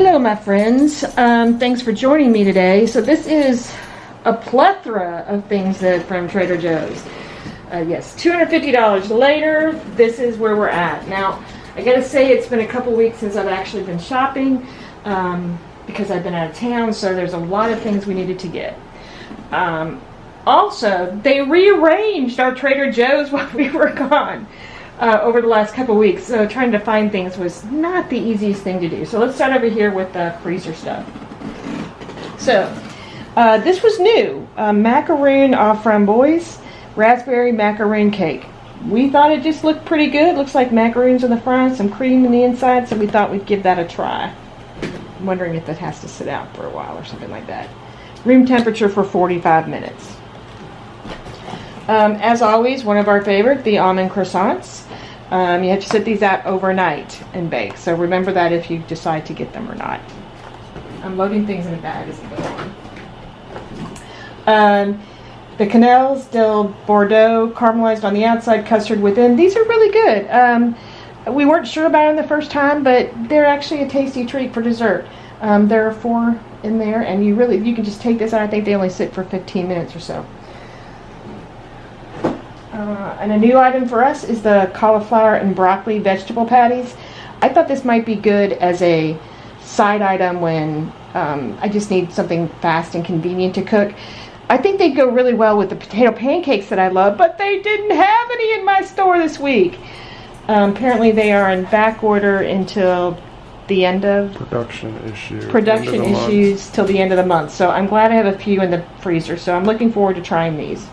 Hello, my friends. Thanks for joining me today. So this is a plethora of things that from Trader Joe's. Yes, $250 later, this is where we're at. Now, I gotta say it's been a couple weeks since I've actually been shopping because I've been out of town, so there's a lot of things we needed to get. Also, they rearranged our Trader Joe's while we were gone. Over the last couple weeks, so trying to find things was not the easiest thing to do. So let's start over here with the freezer stuff. So this was new, macaroon au framboise, raspberry macaroon cake. We thought it just looked pretty good. Looks like macaroons in the front, some cream in the inside, so we thought we'd give that a try. I'm wondering if that has to sit out for a while or something like that. Room temperature for 45 minutes. As always, one of our favorite, the almond croissants. You have to sit these out overnight and bake, so remember that if you decide to get them or not. I'm loading things in a bag as I go on. The Cannelles del Bordeaux, caramelized on the outside, custard within. These are really good. We weren't sure about them the first time, but they're actually a tasty treat for dessert. There are 4 in there, and you can just take this out. I think they only sit for 15 minutes or so. And a new item for us is the cauliflower and broccoli vegetable patties. I thought this might be good as a side item when I just need something fast and convenient to cook. I think they'd go really well with the potato pancakes that I love, but they didn't have any in my store this week. Apparently they are in back order until the end of production issues till the end of the month. So I'm glad I have a few in the freezer, so I'm looking forward to trying these.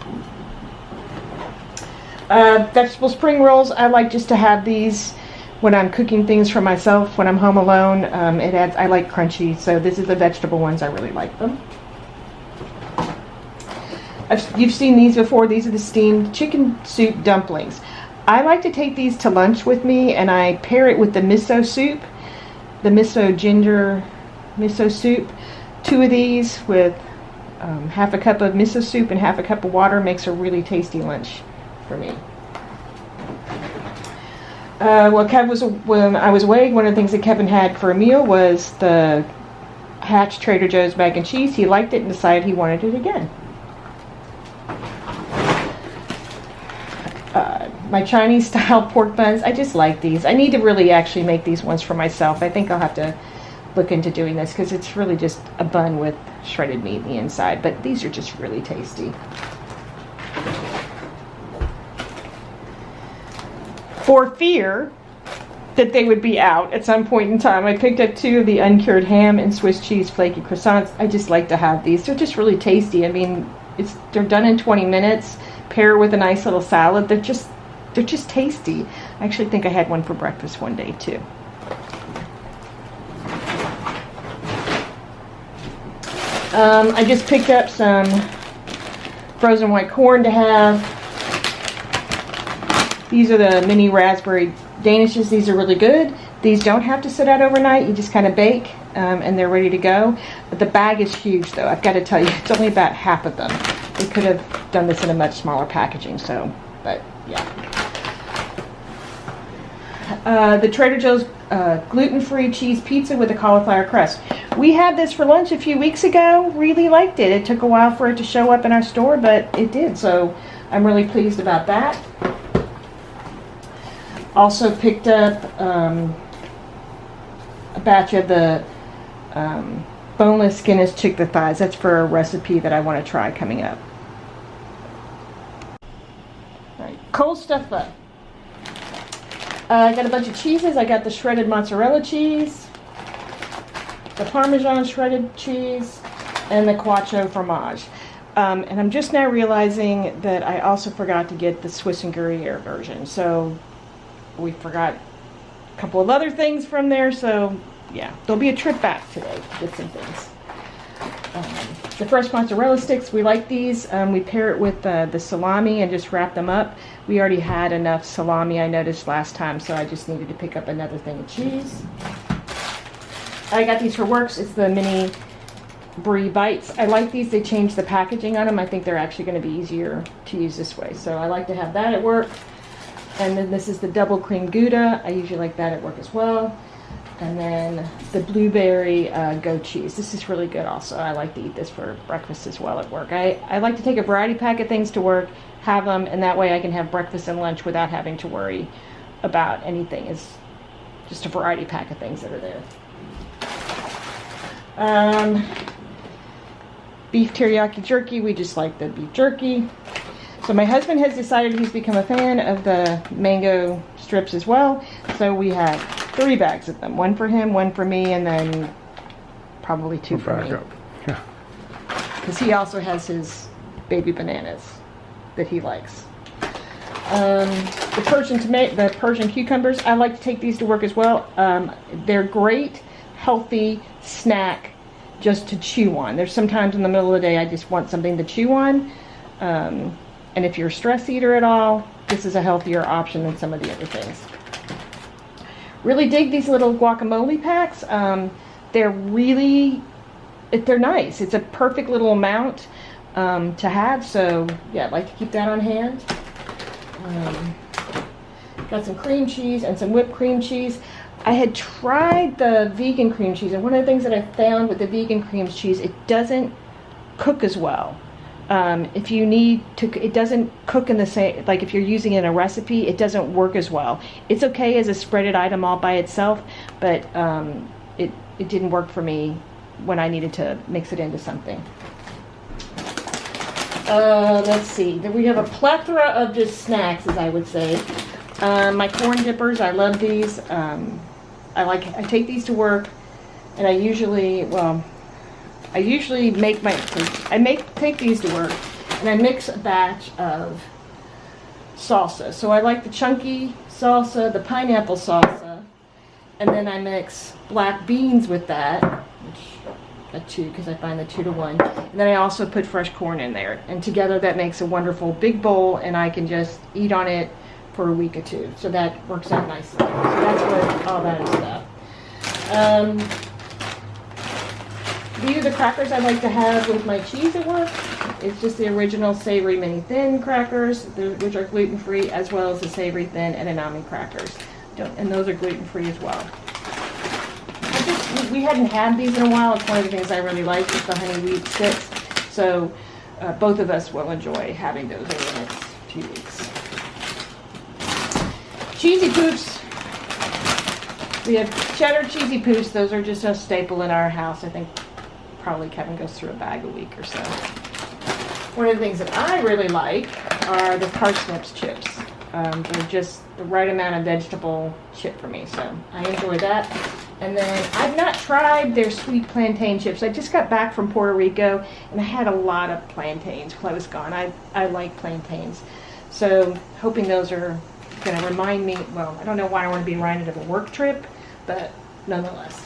Vegetable spring rolls, I like just to have these when I'm cooking things for myself when I'm home alone. I like crunchy, so this is the vegetable ones. I really like them. You've seen these before. These are the steamed chicken soup dumplings. I like to take these to lunch with me, and I pair it with the miso soup, the miso ginger miso soup. 2 of these with half a cup of miso soup and half a cup of water makes a really tasty lunch for me. When I was away, one of the things that Kevin had for a meal was the Hatch Trader Joe's mac and cheese. He liked it and decided he wanted it again. My Chinese style pork buns, I just like these. I need to really actually make these ones for myself. I think I'll have to look into doing this because it's really just a bun with shredded meat in the inside, but these are just really tasty. For fear that they would be out at some point in time, I picked up 2 of the uncured ham and Swiss cheese flaky croissants. I just like to have these. They're just really tasty. I mean, they're done in 20 minutes. Pair with a nice little salad. They're just tasty. I actually think I had one for breakfast one day too. I just picked up some frozen white corn to have. These are the mini raspberry danishes. These are really good. These don't have to sit out overnight. You just kind of bake and they're ready to go. But the bag is huge though. I've got to tell you, it's only about half of them. They could have done this in a much smaller packaging, but yeah. The Trader Joe's gluten-free cheese pizza with a cauliflower crust. We had this for lunch a few weeks ago. Really liked it. It took a while for it to show up in our store, but it did. So I'm really pleased about that. Also picked up a batch of the boneless skinless chicken thighs. That's for a recipe that I want to try coming up. All right, cold stuff up. I got a bunch of cheeses. I got the shredded mozzarella cheese, the Parmesan shredded cheese, and the Quattro fromage. And I'm just now realizing that I also forgot to get the Swiss and Gruyere version. So we forgot a couple of other things from there, so yeah, there'll be a trip back today to get some things. The fresh mozzarella sticks, we like these. We pair it with the salami and just wrap them up. We already had enough salami, I noticed last time, so I just needed to pick up another thing of cheese. I got these for Works. It's the mini brie bites. I like these. They changed the packaging on them. I think they're actually going to be easier to use this way, so I like to have that at work. And then this is the double cream Gouda. I usually like that at work as well. And then the blueberry goat cheese. This is really good also. I like to eat this for breakfast as well at work. I like to take a variety pack of things to work, have them, and that way I can have breakfast and lunch without having to worry about anything. It's just a variety pack of things that are there. Beef teriyaki jerky. We just like the beef jerky. So my husband has decided he's become a fan of the mango strips as well. So we have 3 bags of them. 1 for him, 1 for me, and then probably 2 for me. Yeah. Because he also has his baby bananas that he likes. The Persian cucumbers, I like to take these to work as well. They're great, healthy snack just to chew on. There's sometimes in the middle of the day I just want something to chew on. And if you're a stress eater at all, this is a healthier option than some of the other things. Really dig these little guacamole packs. They're nice. It's a perfect little amount to have. So yeah, I'd like to keep that on hand. Got some cream cheese and some whipped cream cheese. I had tried the vegan cream cheese, and one of the things that I found with the vegan cream cheese, it doesn't cook as well. If you need to, it doesn't cook in the same, like if you're using it in a recipe, it doesn't work as well. It's okay as a spreaded item all by itself, but it didn't work for me when I needed to mix it into something. Let's see, we have a plethora of just snacks, as I would say. My corn dippers, I love these. I take these to work, and I usually take these to work, and I mix a batch of salsa. So I like the chunky salsa, the pineapple salsa, and then I mix black beans with that, which got 2 because I find the 2 to 1. And then I also put fresh corn in there, and together that makes a wonderful big bowl, and I can just eat on it for a week or 2. So that works out nicely. So that's what all that is about. These are the crackers I like to have with my cheese at work. It's just the original savory mini thin crackers, which are gluten-free, as well as the savory thin edamame crackers. And those are gluten-free as well. We hadn't had these in a while. It's one of the things I really like is the honey wheat sticks. So both of us will enjoy having those over the next few weeks. Cheesy Poops. We have cheddar cheesy Poops. Those are just a staple in our house. I think probably Kevin goes through a bag a week or so. One of the things that I really like are the parsnips chips. They're just the right amount of vegetable chip for me, so I enjoy that. And then I've not tried their sweet plantain chips. I just got back from Puerto Rico, and I had a lot of plantains while I was gone. I like plantains. So hoping those are going to remind me, well, I don't know why I want to be reminded of a work trip, but nonetheless.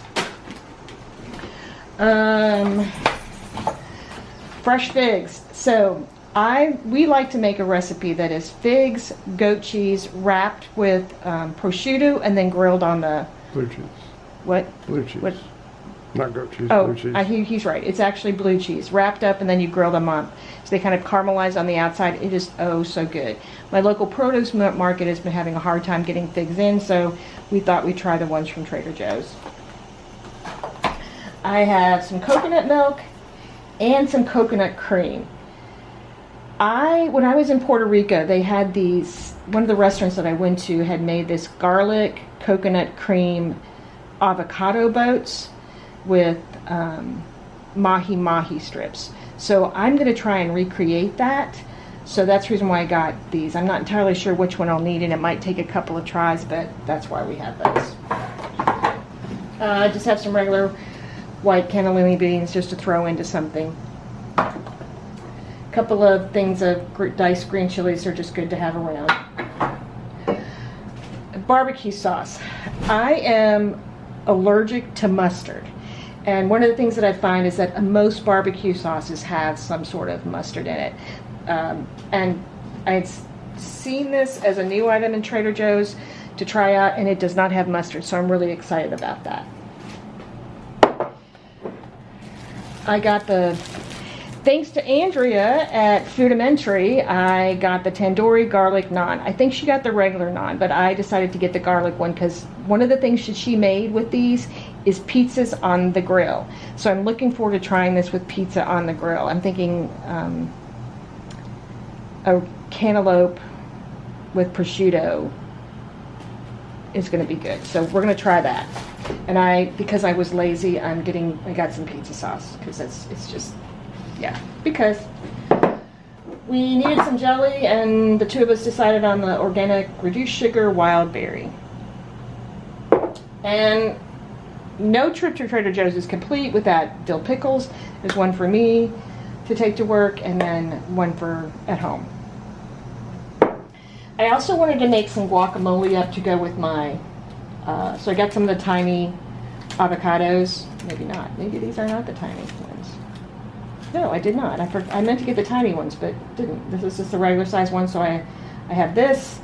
Fresh figs. So we like to make a recipe that is figs, goat cheese wrapped with prosciutto and then grilled on the Blue cheese. What? Blue cheese. What? Not goat cheese, Oh, blue cheese. He's right. It's actually blue cheese wrapped up, and then you grill them on. So they kind of caramelize on the outside. It is oh so good. My local produce market has been having a hard time getting figs in, so we thought we'd try the ones from Trader Joe's. I have some coconut milk and some coconut cream. When I was in Puerto Rico, they had these, one of the restaurants that I went to had made this garlic coconut cream avocado boats with mahi strips. So I'm going to try and recreate that. So that's the reason why I got these. I'm not entirely sure which one I'll need, and it might take a couple of tries, but that's why we have those. I just have some regular white cannellini beans just to throw into something. A couple of things of diced green chilies are just good to have around. Barbecue sauce. I am allergic to mustard. And one of the things that I find is that most barbecue sauces have some sort of mustard in it. And I've seen this as a new item in Trader Joe's to try out, and it does not have mustard, so I'm really excited about that. I got Thanks to Andrea at Foodimentary, I got the tandoori garlic naan. I think she got the regular naan, but I decided to get the garlic one because one of the things that she made with these is pizzas on the grill. So I'm looking forward to trying this with pizza on the grill. I'm thinking a cantaloupe with prosciutto is going to be good. So we're going to try that. And because I was lazy, I got some pizza sauce because it's just, yeah, because we needed some jelly and the two of us decided on the organic reduced sugar wild berry. And no trip to Trader Joe's is complete without dill pickles. There's one for me to take to work and then one for at home. I also wanted to make some guacamole up to go with my, so I got some of the tiny avocados. Maybe not. Maybe these are not the tiny ones. No, I did not. I meant to get the tiny ones, but didn't. This is just the regular size one, so I have this,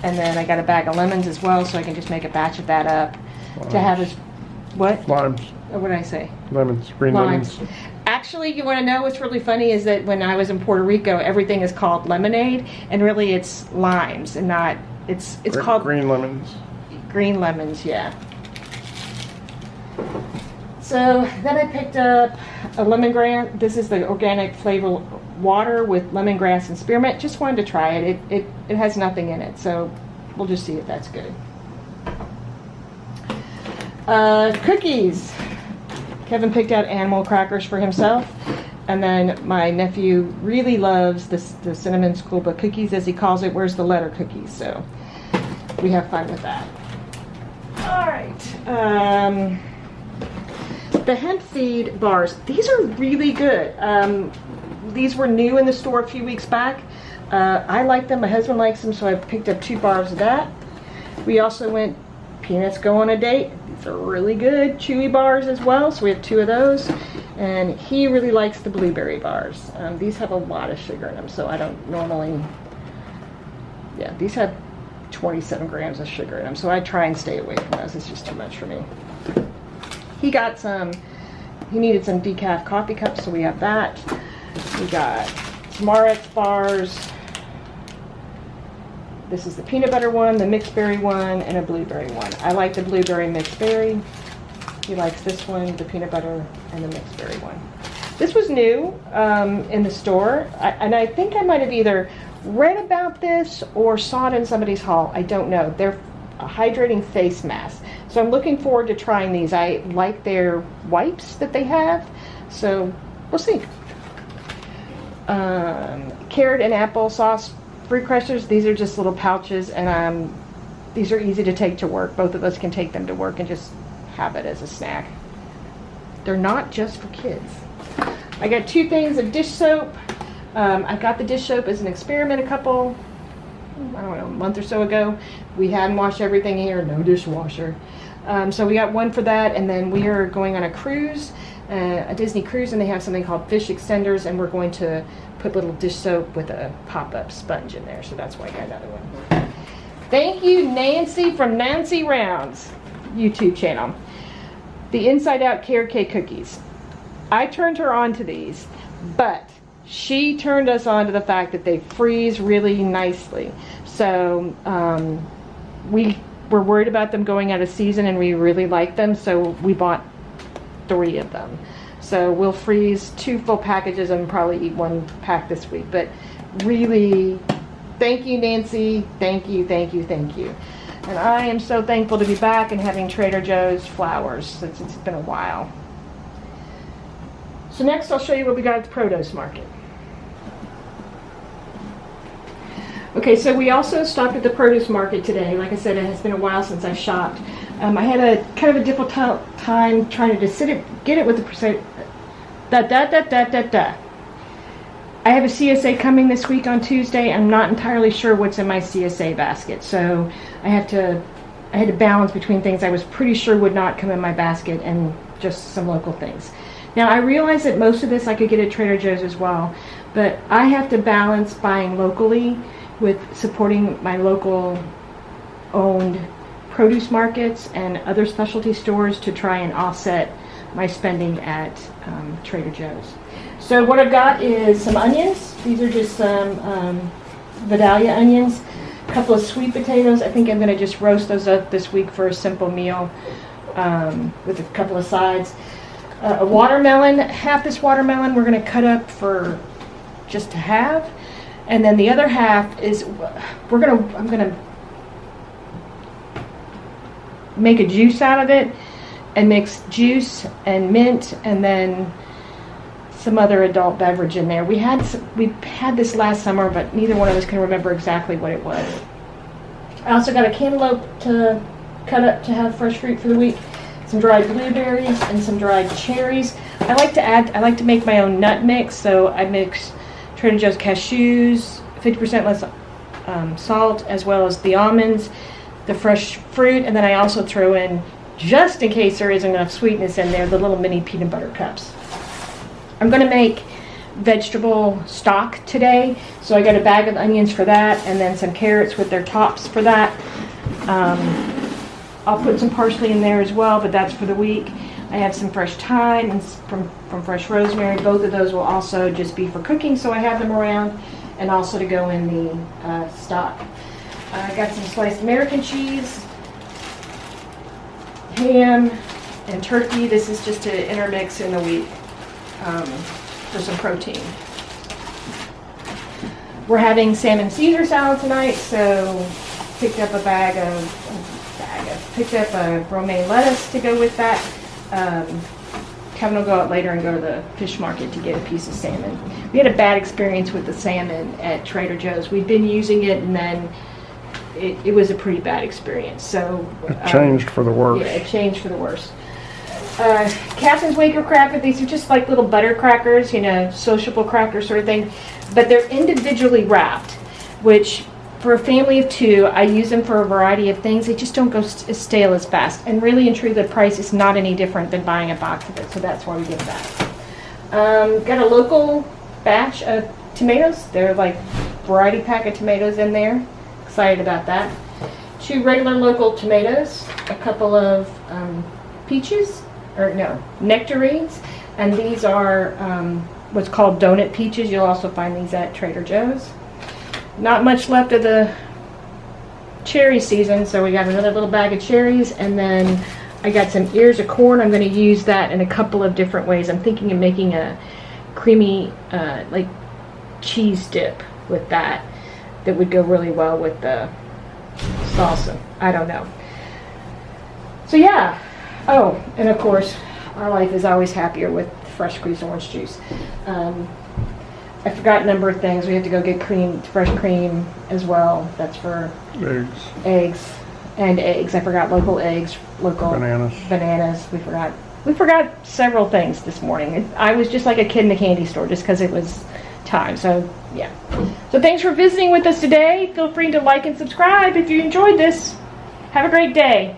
and then I got a bag of lemons as well, so I can just make a batch of that up. Limes. To have as, what? Limes. Oh, what did I say? Lemons, green limes. lemons. Actually, you want to know what's really funny is that when I was in Puerto Rico, everything is called lemonade, and really it's limes, and not, it's called... Green lemons. Green lemons, yeah. So then I picked up a lemongrass. This is the organic flavor water with lemongrass and spearmint. Just wanted to try it. It has nothing in it, so we'll just see if that's good. Cookies. Kevin picked out animal crackers for himself, and then my nephew really loves the cinnamon schoolbook cookies, as he calls it. Where's the letter cookies? So we have fun with that. All right. The hemp seed bars. These are really good. These were new in the store a few weeks back. I like them. My husband likes them, so I picked up 2 bars of that. We also went Peanuts Go on a Date. These are really good. Chewy bars as well, so we have 2 of those. And he really likes the blueberry bars. These have a lot of sugar in them, so I don't normally... Yeah, these have 27 grams of sugar in them, so I try and stay away from those. It's just too much for me. He got he needed some decaf coffee cups, so we have that. We got some RX bars. This is the peanut butter one, the mixed berry one, and a blueberry one. I like the blueberry mixed berry. He likes this one, the peanut butter, and the mixed berry one. This was new in the store, and I think I might have either read about this or saw it in somebody's haul. I don't know. They're a hydrating face mask. So I'm looking forward to trying these. I like their wipes that they have, so we'll see. Carrot and apple sauce fruit crushers. These are just little pouches, and these are easy to take to work. Both of us can take them to work and just have it as a snack. They're not just for kids. I got 2 things of dish soap. I got the dish soap as an experiment I don't know, a month or so ago. We hadn't washed everything here, no dishwasher. So we got one for that, and then we are going on a cruise, a Disney cruise, and they have something called fish extenders, and we're going to put little dish soap with a pop-up sponge in there, so that's why I got another one. Thank you, Nancy from Nancy Rounds YouTube channel. The Inside Out Carrot Cake cookies. I turned her on to these, but she turned us on to the fact that they freeze really nicely. So we were worried about them going out of season, and we really like them, so we bought 3 of them. So we'll freeze 2 full packages and probably eat 1 pack this week. But really, thank you, Nancy. Thank you, thank you, thank you. And I am so thankful to be back and having Trader Joe's flowers since it's been a while. So next I'll show you what we got at the produce market. Okay, so we also stopped at the produce market today. Like I said, it has been a while since I shopped. I had a kind of a difficult time trying to get it with the percent. I have a CSA coming this week on Tuesday. I'm not entirely sure what's in my CSA basket, so I had to balance between things I was pretty sure would not come in my basket and just some local things. Now I realize that most of this I could get at Trader Joe's as well, but I have to balance buying locally with supporting my local owned produce markets and other specialty stores to try and offset my spending at Trader Joe's. So what I've got is some onions. These are just some Vidalia onions. A couple of sweet potatoes. I think I'm going to just roast those up this week for a simple meal with a couple of sides. A watermelon. Half this watermelon we're going to cut up for just to have, and then the other half is I'm going to make a juice out of it and mix juice and mint and then some other adult beverage in there. We had this last summer, but neither one of us can remember exactly what it was. I also got a cantaloupe to cut up to have fresh fruit for the week, some dried blueberries and some dried cherries. I like to make my own nut mix, so I mix Trader Joe's cashews, 50% less salt, as well as the almonds, the fresh fruit, and then I also throw in, just in case there isn't enough sweetness in there, the little mini peanut butter cups. I'm going to make vegetable stock today, so I got a bag of onions for that, and then some carrots with their tops for that. I'll put some parsley in there as well, but that's for the week. I have some fresh thyme and from fresh rosemary. Both of those will also just be for cooking, so I have them around, and also to go in the stock. I got some sliced American cheese, ham, and turkey. This is just to intermix in the week for some protein. We're having salmon Caesar salad tonight, so picked up picked up a romaine lettuce to go with that. Kevin will go out later and go to the fish market to get a piece of salmon. We had a bad experience with the salmon at Trader Joe's. We'd been using it, and then it was a pretty bad experience. So it changed for the worse. Yeah, it changed for the worse. Captain's Waker cracker. These are just like little butter crackers, sociable cracker sort of thing, but they're individually wrapped, which for a family of 2, I use them for a variety of things. They just don't go stale as fast. And really and truly, the price is not any different than buying a box of it, so that's why we get that. Got a local batch of tomatoes. They're like variety pack of tomatoes in there. Excited about that. 2 regular local tomatoes, a couple of nectarines, and these are what's called donut peaches. You'll also find these at Trader Joe's. Not much left of the cherry season, so we got another little bag of cherries, and then I got some ears of corn. I'm going to use that in a couple of different ways. I'm thinking of making a creamy like cheese dip with that would go really well with the salsa. I don't know. So yeah. Oh, and of course, our life is always happier with fresh squeezed orange juice. I forgot a number of things. We have to go get fresh cream as well. That's for eggs. I forgot local eggs, local bananas. We forgot several things this morning. I was just like a kid in the candy store just because it was time. So yeah. So thanks for visiting with us today. Feel free to like and subscribe if you enjoyed this. Have a great day.